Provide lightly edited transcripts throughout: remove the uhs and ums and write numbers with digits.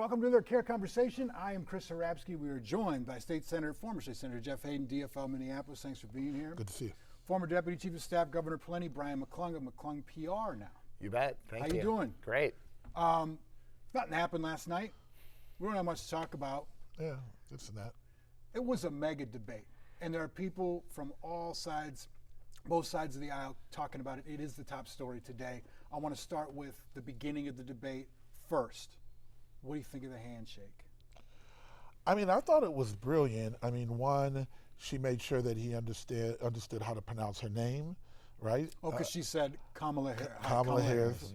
Welcome to another CARE Conversation. I am Chris Harabsky. We are joined by former State Senator Jeff Hayden, DFL Minneapolis. Thanks for being here. Good to see you. Former Deputy Chief of Staff Governor Plenty, Brian McClung of McClung PR now. You bet. Thank you. How you doing? Great. Nothing happened last night. We don't have much to talk about. Yeah, this and that. It was a mega debate, and there are people from all sides, both sides of the aisle, talking about it. It is the top story today. I want to start with the beginning of the debate first. What do you think of the handshake? I mean, I thought it was brilliant. I mean, one, she made sure that he understood how to pronounce her name, right? Oh, because she said Kamala Harris.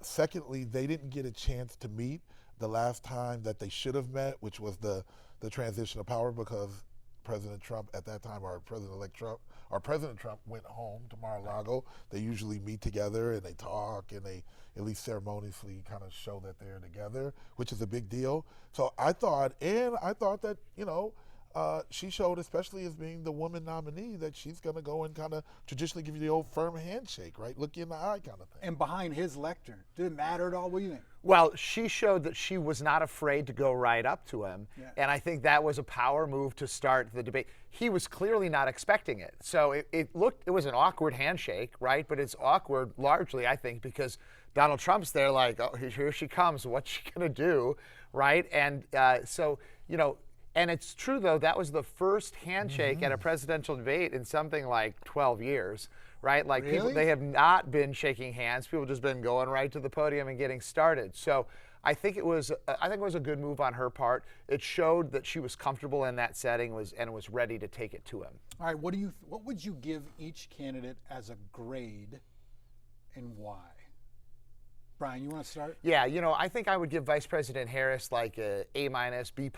Secondly, they didn't get a chance to meet the last time that they should have met, which was the transition of power, because President Trump at that time, or President Trump went home to Mar-a-Lago. They usually meet together and they talk and they at least ceremoniously kind of show that they're together, which is a big deal. So I thought that, she showed, especially as being the woman nominee, that she's going to go and kind of traditionally give you the old firm handshake, right? Look you in the eye kind of thing. And behind his lectern, did it matter at all? What do you think? Well, she showed that she was not afraid to go right up to him. Yeah. And I think that was a power move to start the debate. He was clearly not expecting it. So it was an awkward handshake, right? But it's awkward largely, I think, because Donald Trump's there like, oh, here she comes. What's she going to do, right? And and it's true, though, that was the first handshake at a presidential debate in something like 12 years, right? Like, really? People, they have not been shaking hands. People have just been going right to the podium and getting started. So I think it was a good move on her part. It showed that she was comfortable in that setting and was ready to take it to him. All right, what would you give each candidate as a grade and why? Brian, you want to start? Yeah, I think I would give Vice President Harris like a A-, B+.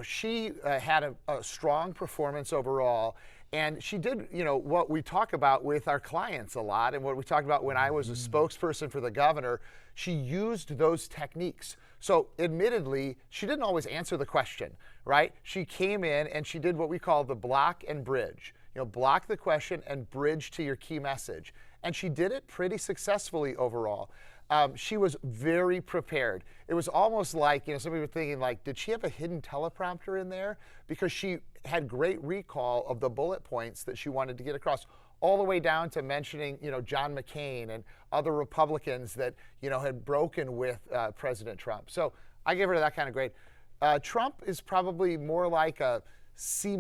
She had a strong performance overall, and she did, what we talk about with our clients a lot, and what we talked about when I was a spokesperson for the governor. She used those techniques. So admittedly, she didn't always answer the question, right? She came in and she did what we call the block and bridge. Block the question and bridge to your key message. And she did it pretty successfully overall. She was very prepared. It was almost like, some people were thinking, like, did she have a hidden teleprompter in there? Because she had great recall of the bullet points that she wanted to get across, all the way down to mentioning, John McCain and other Republicans that, had broken with President Trump. So I gave her that kind of grade. Trump is probably more like a C-.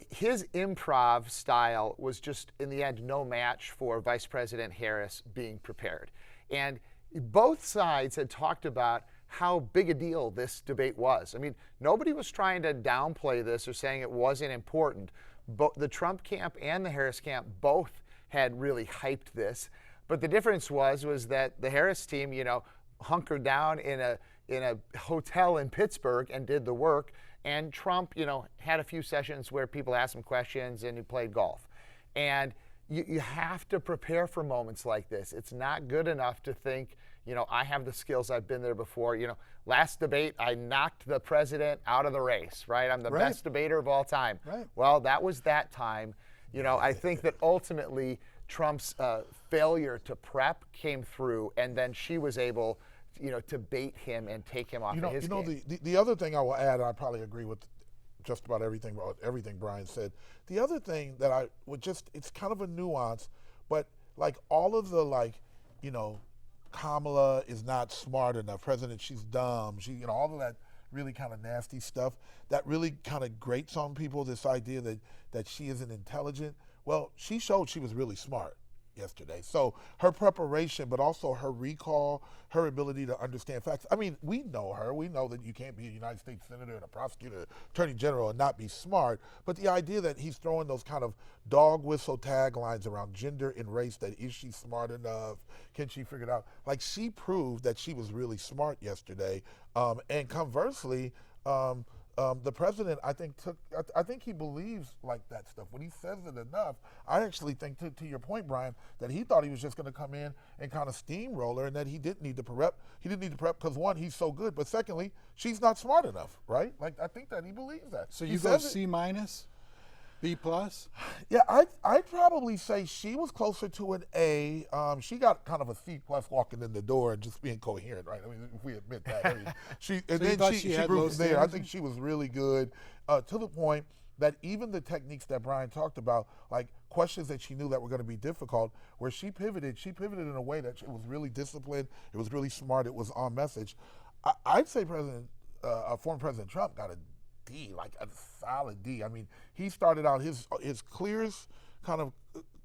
His improv style was just, in the end, no match for Vice President Harris being prepared. And both sides had talked about how big a deal this debate was. I mean, nobody was trying to downplay this or saying it wasn't important. But the Trump camp and the Harris camp both had really hyped this. But the difference was that the Harris team, hunkered down in a hotel in Pittsburgh and did the work. And Trump, had a few sessions where people asked him questions and he played golf. And you have to prepare for moments like this. It's not good enough to think, I have the skills, I've been there before. Last debate, I knocked the president out of the race, right? I'm the best debater of all time. Right. Well, that was that time. I think that ultimately Trump's failure to prep came through, and then she was able to bait him and take him off of his game. The other thing I will add, and I probably agree with just about everything Brian said. The other thing that I would it's kind of a nuance, but like all of the Kamala is not smart enough, President, she's dumb, all of that really kind of nasty stuff, that really kind of grates on people, this idea that she isn't intelligent. Well, she showed she was really smart yesterday. So her preparation, but also her recall, her ability to understand facts. I mean, we know her. We know that you can't be a United States Senator and a prosecutor, attorney general, and not be smart. But the idea that he's throwing those kind of dog whistle taglines around gender and race, that is she smart enough? Can she figure it out? Like, she proved that she was really smart yesterday. And conversely, the president, I think he believes like that stuff. When he says it enough, I actually think, to your point, Brian, that he thought he was just going to come in and kind of steamroll her, and that he didn't need to prep. He didn't need to prep because, one, he's so good, but secondly, she's not smart enough, right? Like, I think that he believes that. So you go C-? B plus? Yeah, I'd probably say she was closer to an A. She got kind of a C plus walking in the door and just being coherent, right? I mean, if we admit that. I mean, she had grew low from there. I standards? think she was really good to the point that even the techniques that Brian talked about, like questions that she knew that were going to be difficult, where she pivoted in a way that it was really disciplined, it was really smart, it was on message. I'd say former President Trump got a D, like a solid D. I mean, he started out his clearest kind of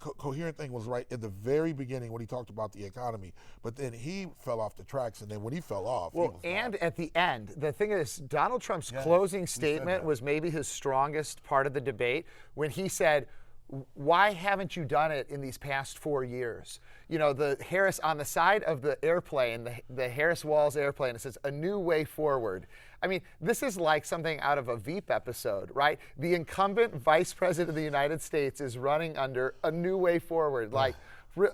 coherent thing was right in the very beginning when he talked about the economy, but then he fell off the tracks, and then when he fell off, Well, and at the end, the thing is, Donald Trump's closing statement was maybe his strongest part of the debate when he said, why haven't you done it in these past 4 years? You know, the Harris, on the side of the airplane, the Harris-Walz airplane, it says, a new way forward. I mean, this is like something out of a Veep episode, right? The incumbent vice president of the United States is running under a new way forward. Like,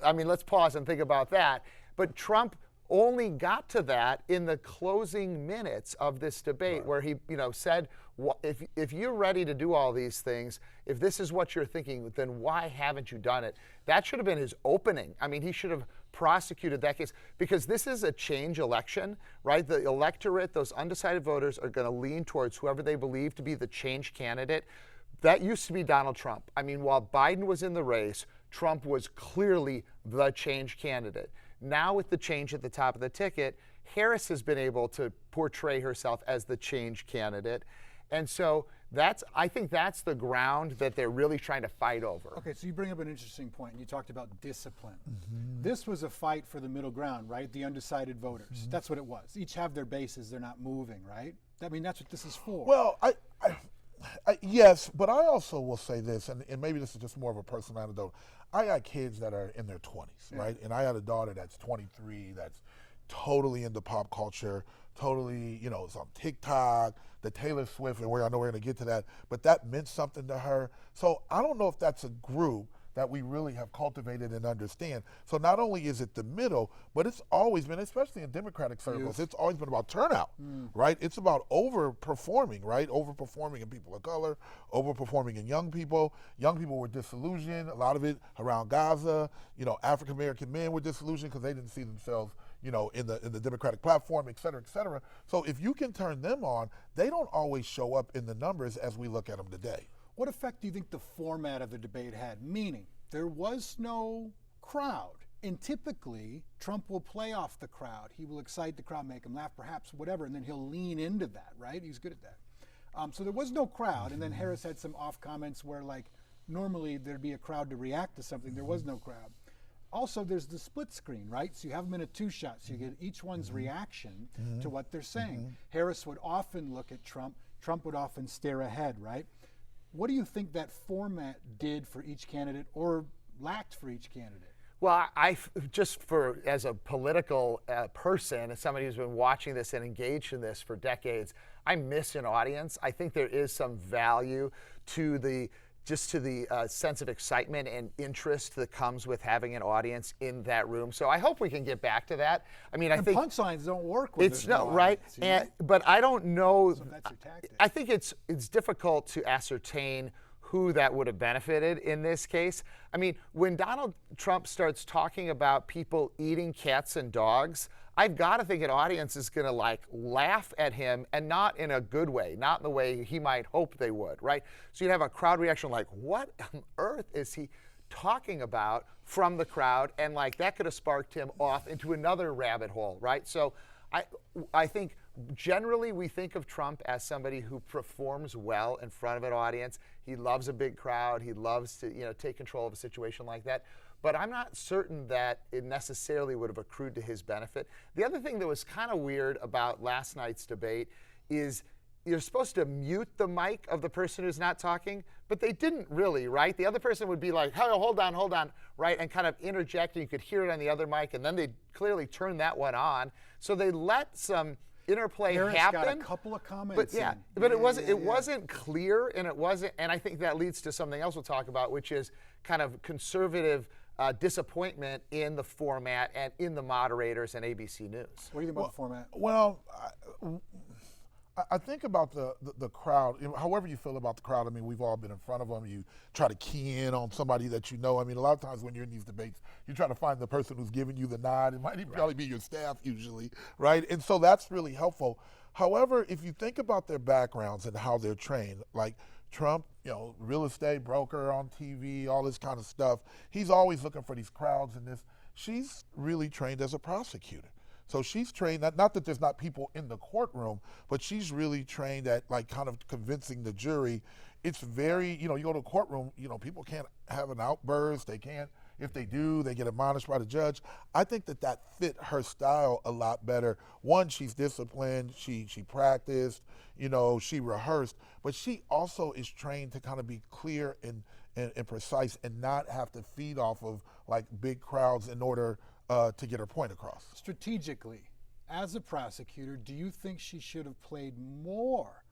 I mean, let's pause and think about that. But Trump only got to that in the closing minutes of this debate, where he, said, if you're ready to do all these things, if this is what you're thinking, then why haven't you done it? That should have been his opening. I mean, he should have prosecuted that case, because this is a change election, right? The electorate, those undecided voters, are going to lean towards whoever they believe to be the change candidate. That used to be Donald Trump. I mean, while Biden was in the race, Trump was clearly the change candidate. Now, with the change at the top of the ticket, Harris has been able to portray herself as the change candidate. And so I think that's the ground that they're really trying to fight over. Okay, so you bring up an interesting point. You talked about discipline. This was a fight for the middle ground, right? The undecided voters. That's what it was. Each have their bases. They're not moving, right? I mean, that's what this is for. Well, yes, but I also will say this, and maybe this is just more of a personal anecdote. I got kids that are in their 20s, right? And I had a daughter that's 23, that's totally into pop culture, totally, is on TikTok, the Taylor Swift, and I know we're going to get to that, but that meant something to her. So I don't know if that's a group that we really have cultivated and understand. So not only is it the middle, but it's always been, especially in Democratic circles, it's always been about turnout, right? It's about overperforming, right? Overperforming in people of color, overperforming in young people. Young people were disillusioned, a lot of it around Gaza. African American men were disillusioned because they didn't see themselves in the Democratic platform, et cetera, et cetera. So if you can turn them on, they don't always show up in the numbers as we look at them today. What effect do you think the format of the debate had? Meaning, there was no crowd. And typically, Trump will play off the crowd. He will excite the crowd, make them laugh, perhaps, whatever, and then he'll lean into that, right? He's good at that. So there was no crowd, and then Harris had some off comments where, like, normally there'd be a crowd to react to something. There was no crowd. Also, there's the split screen, right? So you have them in a two-shot, so you get each one's reaction to what they're saying. Harris would often look at Trump. Trump would often stare ahead, right? What do you think that format did for each candidate, or lacked for each candidate? Well, as a political person, as somebody who's been watching this and engaged in this for decades, I miss an audience. I think there is some value to the sense of excitement and interest that comes with having an audience in that room. So I hope we can get back to that. I mean, I think punchlines don't work with right. But I don't know. So that's your tactic. I think it's difficult to ascertain who that would have benefited in this case. I mean, when Donald Trump starts talking about people eating cats and dogs, I've got to think an audience is going to laugh at him, and not in a good way, not in the way he might hope they would, right? So you'd have a crowd reaction like, what on earth is he talking about, from the crowd? And that could have sparked him off into another rabbit hole, right? So I think generally we think of Trump as somebody who performs well in front of an audience. He loves a big crowd. He loves to take control of a situation like that. But I'm not certain that it necessarily would have accrued to his benefit. The other thing that was kind of weird about last night's debate is you're supposed to mute the mic of the person who's not talking, but they didn't really, right? The other person would be like, hey, hold on, right? And kind of interject, and you could hear it on the other mic, and then they clearly turn that one on. So they let some interplay happen. Got a couple of comments. But it wasn't clear, and I think that leads to something else we'll talk about, which is kind of conservative disappointment in the format and in the moderators and ABC News. What do you think about the format? Well, I think about the crowd, however you feel about the crowd. I mean, we've all been in front of them. You try to key in on somebody that you know. I mean, a lot of times when you're in these debates, you try to find the person who's giving you the nod. It might even probably be your staff usually, right? And so that's really helpful. However, if you think about their backgrounds and how they're trained, like Trump, real estate broker on TV, all this kind of stuff, he's always looking for these crowds and this. She's really trained as a prosecutor. So she's trained, not that there's not people in the courtroom, but she's really trained at like kind of convincing the jury. It's very, you go to a courtroom, people can't have an outburst. They can't, if they do, they get admonished by the judge. I think that fit her style a lot better. One, she's disciplined, she practiced, she rehearsed, but she also is trained to kind of be clear and precise and not have to feed off of like big crowds in order to get her point across. Strategically, as a prosecutor, do you think she should have played more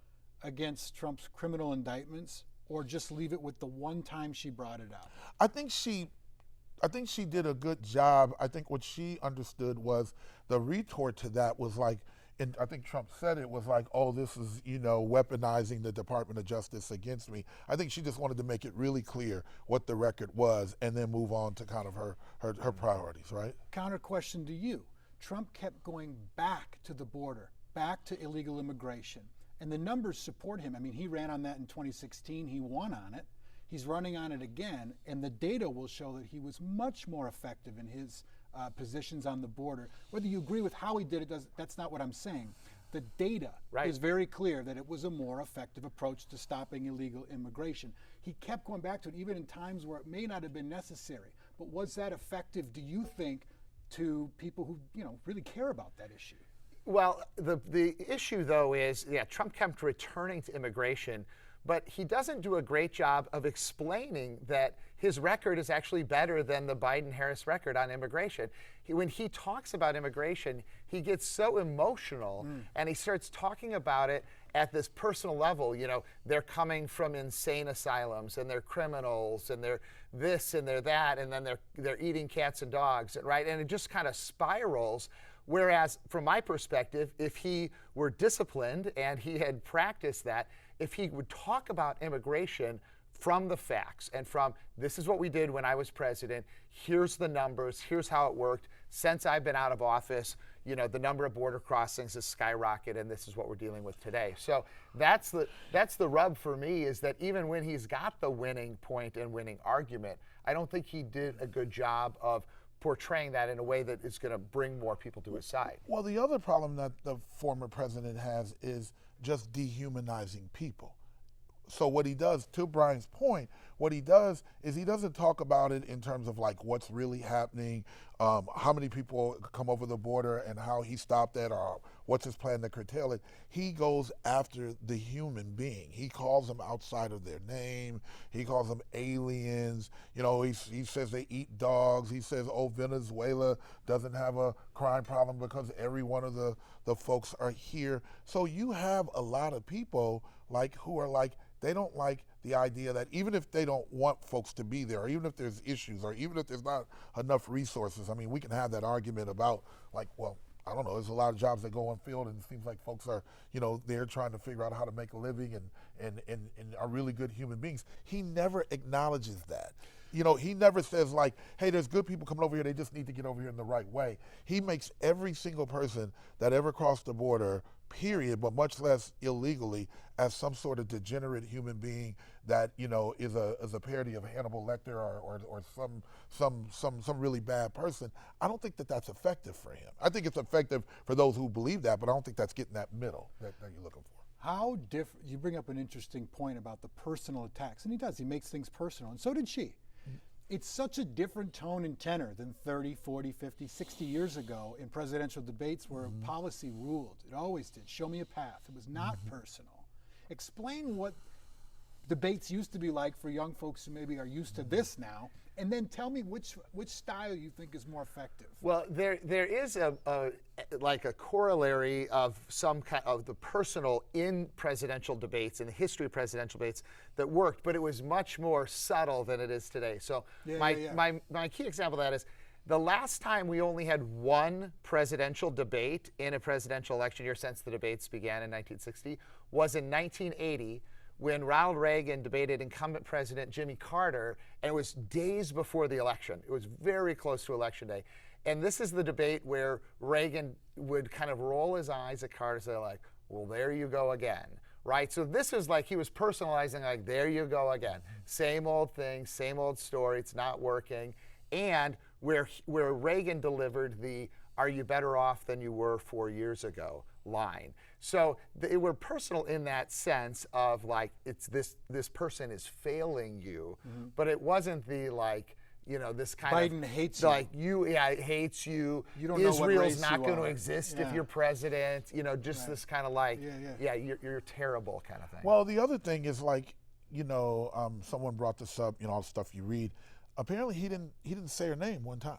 against Trump's criminal indictments, or just leave it with the one time she brought it up? I think she did a good job. I think what she understood was the retort to that was like, and I think Trump said it was like, oh, this is, weaponizing the Department of Justice against me. I think she just wanted to make it really clear what the record was and then move on to kind of her priorities, right? Counter question to you. Trump kept going back to the border, back to illegal immigration, and the numbers support him. I mean, he ran on that in 2016. He won on it. He's running on it again, and the data will show that he was much more effective in his positions on the border. Whether you agree with how he did it, that's not what I'm saying. The data is very clear that it was a more effective approach to stopping illegal immigration. He kept going back to it even in times where it may not have been necessary. But was that effective, do you think, to people who really care about that issue? Well, the issue, though, is, Trump kept returning to immigration, but he doesn't do a great job of explaining that his record is actually better than the Biden-Harris record on immigration. When he talks about immigration, he gets so emotional and he starts talking about it at this personal level. They're coming from insane asylums and they're criminals and they're this and they're that, and then they're eating cats and dogs, right? And it just kind of spirals. Whereas, from my perspective, if he were disciplined and he had practiced that, if he would talk about immigration from the facts and from, this is what we did when I was president, here's the numbers, here's how it worked. Since I've been out of office, the number of border crossings has skyrocketed, and this is what we're dealing with today. So that's the rub for me, is that even when he's got the winning point and winning argument, I don't think he did a good job of portraying that in a way that is going to bring more people to his side. Well, the other problem that the former president has is just dehumanizing people. So what he does, to Brian's point, what he does is he doesn't talk about it in terms of like what's really happening, how many people come over the border and how he stopped that, or what's his plan to curtail it. He goes after the human being. He calls them outside of their name. He calls them aliens. He says they eat dogs. He says, oh, Venezuela doesn't have a crime problem because every one of the folks are here. So you have a lot of people who are they don't like the idea that even if they don't want folks to be there, or even if there's issues, or even if there's not enough resources, I mean, we can have that argument about well, I don't know, there's a lot of jobs that go unfilled, and it seems like folks are, they're trying to figure out how to make a living and are really good human beings. He never acknowledges that. He never says hey, there's good people coming over here, they just need to get over here in the right way. He makes every single person that ever crossed the border, period, but much less illegally, as some sort of degenerate human being that is a parody of Hannibal Lecter or some really bad person. I don't think that that's effective for him. I think it's effective for those who believe that, but I don't think that's getting that middle that you're looking for. How different? You bring up an interesting point about the personal attacks, and he does. He makes things personal, and so did she. It's such a different tone and tenor than 30, 40, 50, 60 years ago in presidential debates where policy ruled. It always did. Show me a path. It was not personal. Explain what debates used to be like for young folks who maybe are used to this now, and then tell me which style you think is more effective. Well, there is a corollary of some kind of the personal in presidential debates, in the history of presidential debates, that worked, but it was much more subtle than it is today. So my key example of that is, The last time we only had one presidential debate in a presidential election year since the debates began in 1960 was in 1980 when Ronald Reagan debated incumbent President Jimmy Carter, and it was days before the election. It was very close to Election Day. And this is the debate where Reagan would kind of roll his eyes at Carter and say, like, well, there you go again, right? So this is like he was personalizing, like, there you go again. Same old thing, same old story, it's not working. And where Reagan delivered the "Are you better off than you were 4 years ago?" line. So they were personal in that sense of like, it's this person is failing you, but it wasn't the like, you know, this kind Biden of hates like it hates you. You don't know what Israel's race not you going to are. exist Yeah. if you're president. You know, just this kind of like, Yeah. you're terrible kind of thing. Well, the other thing is like, you know, someone brought this up, you know, all the stuff you read. Apparently he didn't say her name one time.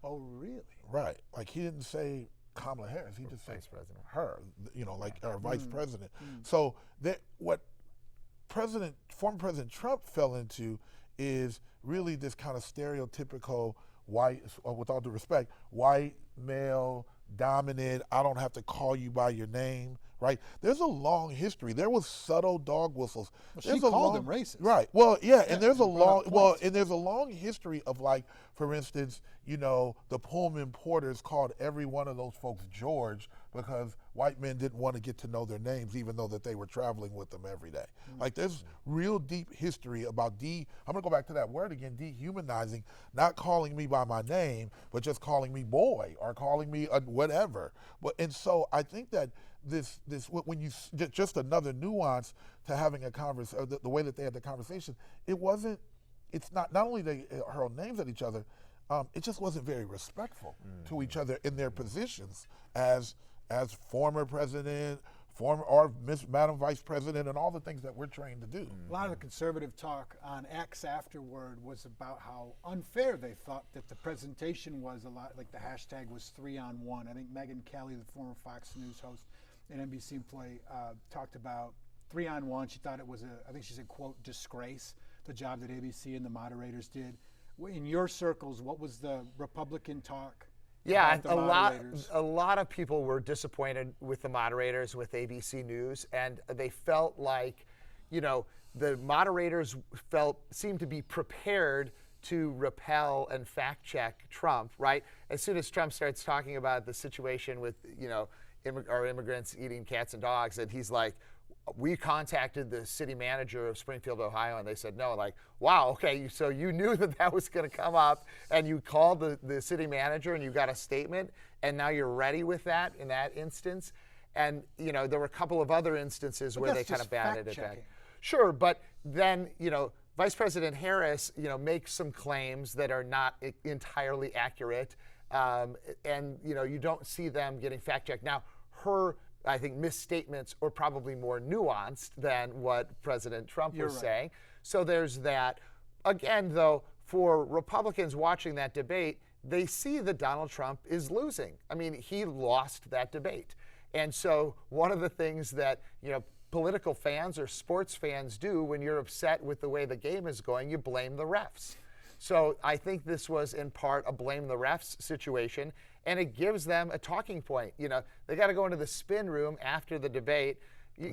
Oh, really? Right. Like he didn't say Kamala Harris. He just said Vice President. her, you know, like our vice president. So what former President Trump fell into is really this kind of stereotypical white, with all due respect, white, male, dominant, I don't have to call you by your name, right? There's a long history. There was subtle dog whistles. Well, she There's a called long- them racist. Right. Well, yeah, and there's a she brought long up points. and there's a long history of like, for instance, you know, the Pullman porters called every one of those folks George because white men didn't want to get to know their names, even though that they were traveling with them every day. Like there's real deep history about I'm gonna go back to that word again, dehumanizing, not calling me by my name, but just calling me boy or calling me whatever. And so I think that this when you just another nuance to having a conversation, the way that they had the conversation, it's not only they hurled names at each other, it just wasn't very respectful to each other in their positions as former president, Madam Vice President, and all the things that we're trained to do. A lot of the conservative talk on X afterward was about how unfair they thought that the presentation was. A lot like the hashtag was 3-on-1. I think Megyn Kelly, the former Fox News host and NBC employee, talked about 3-on-1. She thought it was I think she said, quote, disgrace, the job that ABC and the moderators did. In your circles, what was the Republican talk? Yeah, about the moderators? a lot of people were disappointed with the moderators, with ABC News, and they felt like, you know, the moderators seemed to be prepared to repel and fact check Trump, right? As soon as Trump starts talking about the situation with, you know, our immigrants eating cats and dogs, and he's like, we contacted the city manager of Springfield, Ohio, and they said no. Like, wow, okay, so you knew that was going to come up, and you called the city manager, and you got a statement, and now you're ready with that in that instance. And, you know, there were a couple of other instances where they that's kind of just batted it back. fact-checking. Sure, but then, you know, Vice President Harris, you know, makes some claims that are not entirely accurate, and, you know, you don't see them getting fact-checked. Now, her, I think, misstatements are probably more nuanced than what President Trump was saying. So there's that. Again, though, for Republicans watching that debate, they see that Donald Trump is losing. I mean, he lost that debate. And so one of the things that, you know, political fans or sports fans do when you're upset with the way the game is going, you blame the refs. So I think this was in part a blame the refs situation, and it gives them a talking point. You know, they got to go into the spin room after the debate.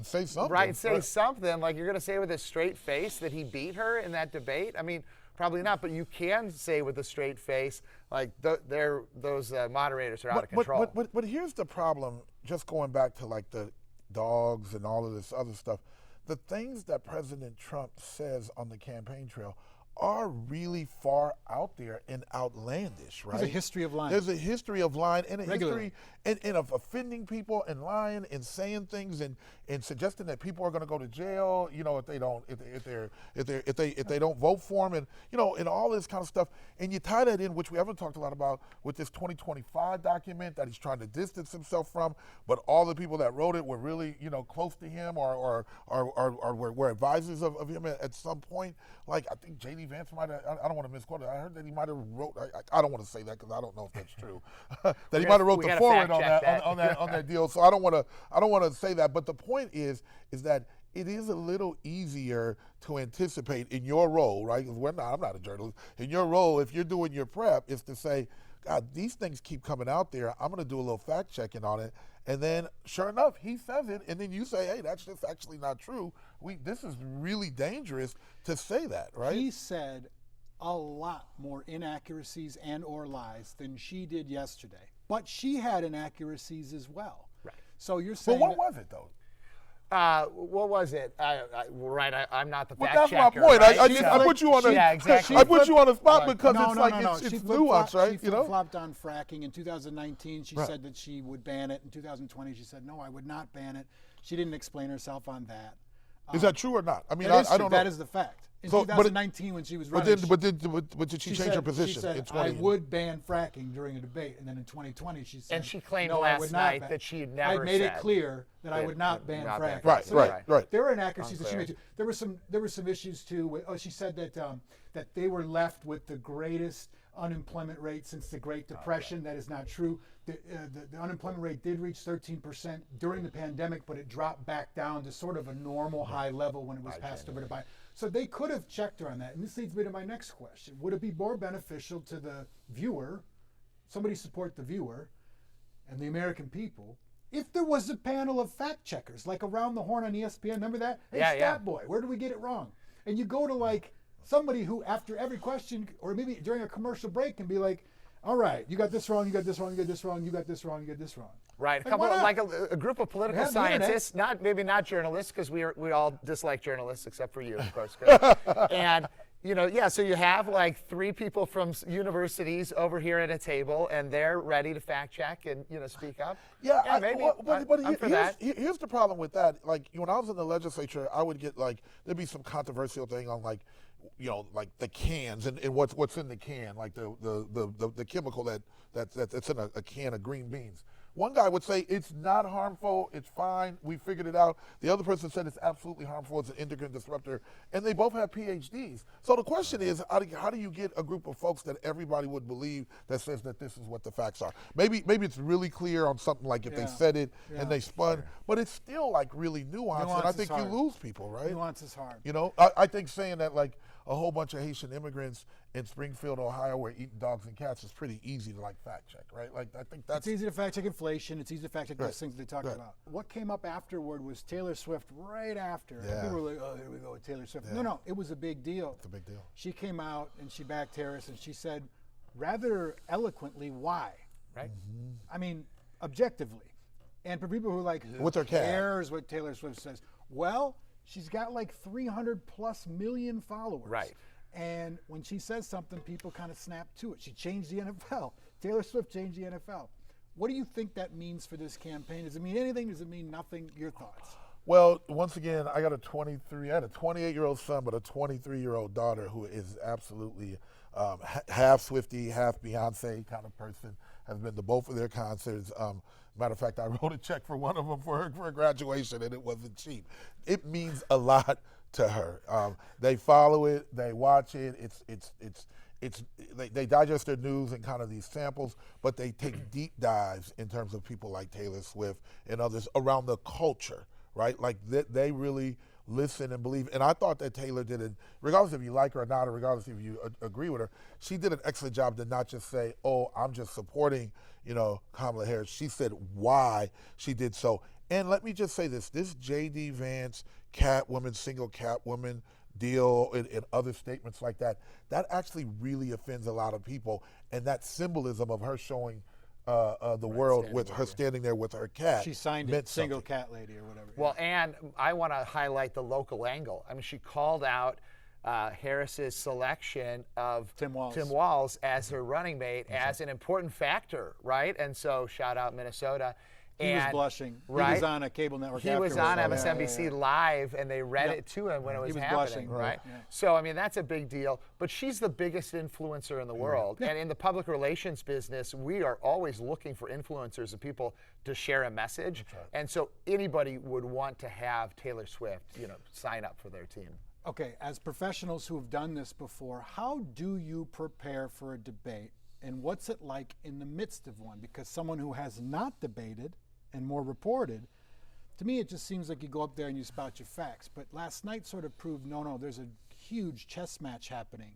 Say something. Right, say something. Like, you're going to say with a straight face that he beat her in that debate? I mean, probably not, but you can say with a straight face, like, those moderators are out of control. But here's the problem, just going back to like the dogs and all of this other stuff. The things that President Trump says on the campaign trail are really far out there and outlandish, right? There's a history of lying. There's a history of lying and a Regularly. history and of offending people and lying and saying things and suggesting that people are going to go to jail, you know, if they don't vote for him, and you know, and all this kind of stuff. And you tie that in, which we haven't talked a lot about, with this 2025 document that he's trying to distance himself from, but all the people that wrote it were really, you know, close to him or were advisors of him at some point. Like, I think J.D. Vance might have, I don't want to misquote it, I heard that he might have wrote, I don't want to say that because I don't know if that's true, that he might have wrote the forward on that deal. So I don't want to say that. But the point is that it is a little easier to anticipate in your role, right? 'Cause I'm not a journalist. In your role, if you're doing your prep, is to say, God, these things keep coming out there. I'm going to do a little fact checking on it. And then, sure enough, he says it, and then you say, hey, that's just actually not true. This is really dangerous to say that, right? He said a lot more inaccuracies and or lies than she did yesterday. But she had inaccuracies as well. Right. So you're But saying what was it, though? What was it? I'm not the Well, fact that's checker. my point. right? I put you on the Yeah, exactly. I put you on the spot Right. because no, it's no, like no, no. it's She nuance, flip-flopped- right? She You know? flopped on fracking in 2019. She Right. said that she would ban it. In 2020, she said, no, I would not ban it. She didn't explain herself on that. Is that true or not? I mean, That is I true. don't know. That is the fact. In So, but it- 2019, when she was But running, did she change said, her position she said, in I 20? would ban fracking during a debate. And then in 2020, she said, And she claimed no, I last would not night ban. that she had I never made it said clear that I that would not ban not ban fracking. Right, So, right, right. There were inaccuracies that she Unclear. made too. There were some issues too. She said that they were left with the greatest unemployment rate since the Great Depression. That is not true. The unemployment rate did reach 13% during the pandemic, but it dropped back down to sort of a normal high level when it was passed over to Biden. So they could have checked her on that. And this leads me to my next question. Would it be more beneficial to the viewer, somebody support the viewer, and the American people, if there was a panel of fact checkers, like Around the Horn on ESPN? Remember that? Hey, Yeah, Stat yeah. Boy, where did we get it wrong? And you go to like somebody who, after every question, or maybe during a commercial break, can be like, all right, you got this wrong, you got this wrong, you got this wrong, you got this wrong, you got this wrong. Right, Like, why not? like a group of political have the internet. scientists, maybe not journalists, because we all dislike journalists except for you, of course. Chris. And so you have like 3 people from universities over here at a table, and they're ready to fact check and speak up. Yeah, maybe. But I'm for that. here's the problem with that. Like when I was in the legislature, I would get like there'd be some controversial thing on like like the cans and what's in the can, like the chemical that's in a can of green beans. One guy would say it's not harmful, it's fine, we figured it out. The other person said it's absolutely harmful, it's an endocrine disruptor, and they both have PhDs. So the question is, how do you get a group of folks that everybody would believe that says that this is what the facts are? Maybe it's really clear on something like if they said it and they spun, but it's still like really nuanced, and I Nuance is think you hard. lose people, right? Nuance is hard. I think saying that like a whole bunch of Haitian immigrants in Springfield, Ohio, were eating dogs and cats is pretty easy to like fact check, right? Like I think that's It's easy to fact check inflation. It's easy to fact check Right. those things they talked Right. about. What came up afterward was Taylor Swift right after. And Yeah. people were like, oh, here we go with Taylor Swift. Yeah. No, it was a big deal. It's a big deal. She came out and she backed Harris and she said rather eloquently why. Right. I mean, objectively. And for people who are like, who With her cat. cares what Taylor Swift says? Well, she's got like 300 plus million followers. Right. And when she says something, people kind of snap to it. She changed the NFL. Taylor Swift changed the NFL. What do you think that means for this campaign? Does it mean anything? Does it mean nothing? Your thoughts? Well, once again, I had a 28-year-old son, but a 23-year-old daughter who is absolutely half Swiftie, half Beyonce kind of person. Has been to both of their concerts. Matter of fact, I wrote a check for one of them for her graduation, and it wasn't cheap. It means a lot to her. They follow it, they watch it. They digest their news in kind of these samples, but they take deep dives in terms of people like Taylor Swift and others around the culture, right? Like they really listen and believe. And I thought that Taylor did it, regardless if you like her or not, or regardless if you agree with her, she did an excellent job to not just say, oh, I'm just supporting, Kamala Harris. She said why she did so. And let me just say this J.D. Vance single Catwoman deal and other statements like that actually really offends a lot of people. And that symbolism of her showing the world with her standing there with her cat. She signed meant it, single something. cat lady or whatever. Well, and I want to highlight the local angle. I mean, she called out Harris's selection of Tim Walz. as her running mate as an important factor, right? And so shout out Minnesota. He was And- blushing. Right? He was on a cable network. He was on afterwards. MSNBC Live, and they read Yep. it to him when it was, was happening, blushing. right? Yeah. So, I mean, that's a big deal. But she's the biggest influencer in the world. And in the public relations business, we are always looking for influencers and people to share a message. And so anybody would want to have Taylor Swift, sign up for their team. Okay, as professionals who have done this before, how do you prepare for a debate, and what's it like in the midst of one? Because someone who has not debated and more reported, to me, it just seems like you go up there and you spout your facts. But last night sort of proved no, there's a huge chess match happening,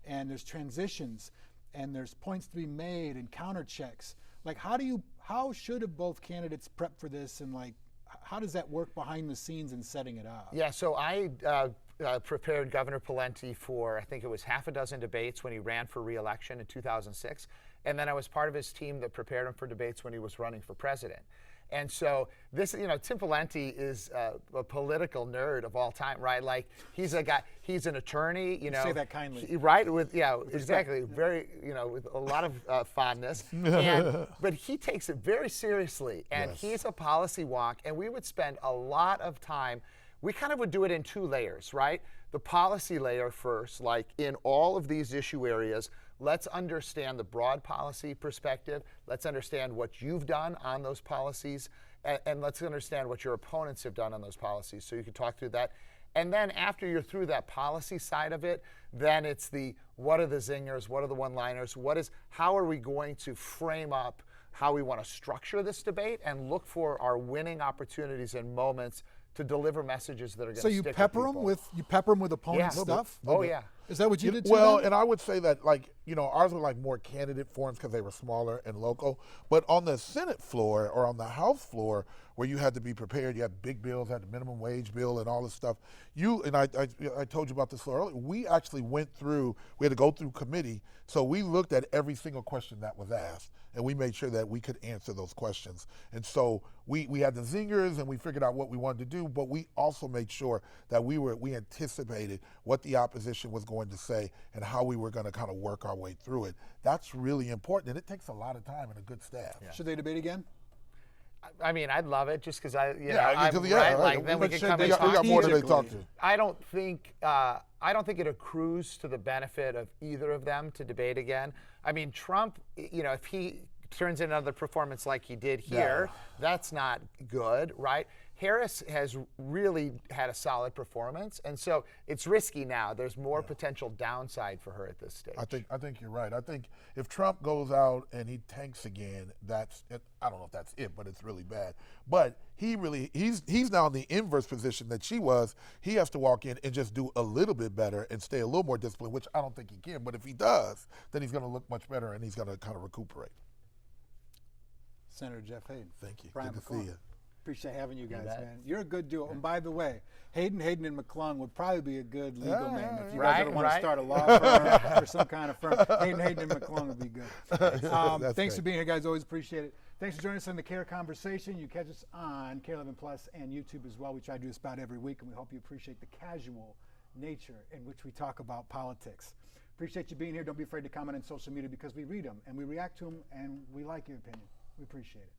and there's transitions, and there's points to be made and counter checks. Like, how should both candidates prep for this, and like, how does that work behind the scenes in setting it up? Yeah, so I prepared Governor Pawlenty for, I think it was half a dozen debates when he ran for re-election in 2006. And then I was part of his team that prepared him for debates when he was running for president. And so this, Tim Pawlenty is a political nerd of all time, right? Like, he's a guy, he's an attorney, you know. Say that kindly. Right? Exactly. Very, with a lot of fondness. But he takes it very seriously, and he's a policy wonk, and we would spend a lot of time. We kind of would do it in 2 layers, right? The policy layer first, like in all of these issue areas, let's understand the broad policy perspective. Let's understand what you've done on those policies, and let's understand what your opponents have done on those policies, so you can talk through that. And then after you're through that policy side of it, then it's the what are the zingers, what are the one-liners, how are we going to frame up how we want to structure this debate and look for our winning opportunities and moments to deliver messages that are going to So stick you pepper them with opponent stuff? Oh yeah. Is that what you did too? Well, then? and I would say that, like, ours were like more candidate forums because they were smaller and local. But on the Senate floor or on the House floor, where you had to be prepared, you had big bills, had the minimum wage bill and all this stuff. I told you about this earlier. We actually we had to go through committee, so we looked at every single question that was asked, and we made sure that we could answer those questions. And so we had the zingers, and we figured out what we wanted to do, but we also made sure that we anticipated what the opposition was going to say and how we were going to kind of work our way through it. That's really important, and it takes a lot of time and a good staff. Yeah. Should they debate again? I mean, I'd love it just because then we But can come we and got talk more than they talk to. I don't think it accrues to the benefit of either of them to debate again. I mean, Trump, if he turns in another performance like he did here, that's not good, right? Harris has really had a solid performance, and so it's risky now. There's more potential downside for her at this stage. I think you're right. I think if Trump goes out and he tanks again, that's it. I don't know if that's it, but it's really bad. But he's now in the inverse position that she was. He has to walk in and just do a little bit better and stay a little more disciplined, which I don't think he can. But if he does, then he's going to look much better and he's going to kind of recuperate. Senator Jeff Hayden. Thank you. Brian Good to McClung. see you. Appreciate having you guys, man. You're a good duo. And by the way, Hayden, and McClung would probably be a good legal name if you guys ever want to start a law firm or some kind of firm. Hayden, and McClung would be good. Thanks for being here, guys. Always appreciate it. Thanks for joining us on the CARE Conversation. You catch us on KARE 11+ and YouTube as well. We try to do this about every week, and we hope you appreciate the casual nature in which we talk about politics. Appreciate you being here. Don't be afraid to comment on social media because we read them and we react to them, and we like your opinion. We appreciate it.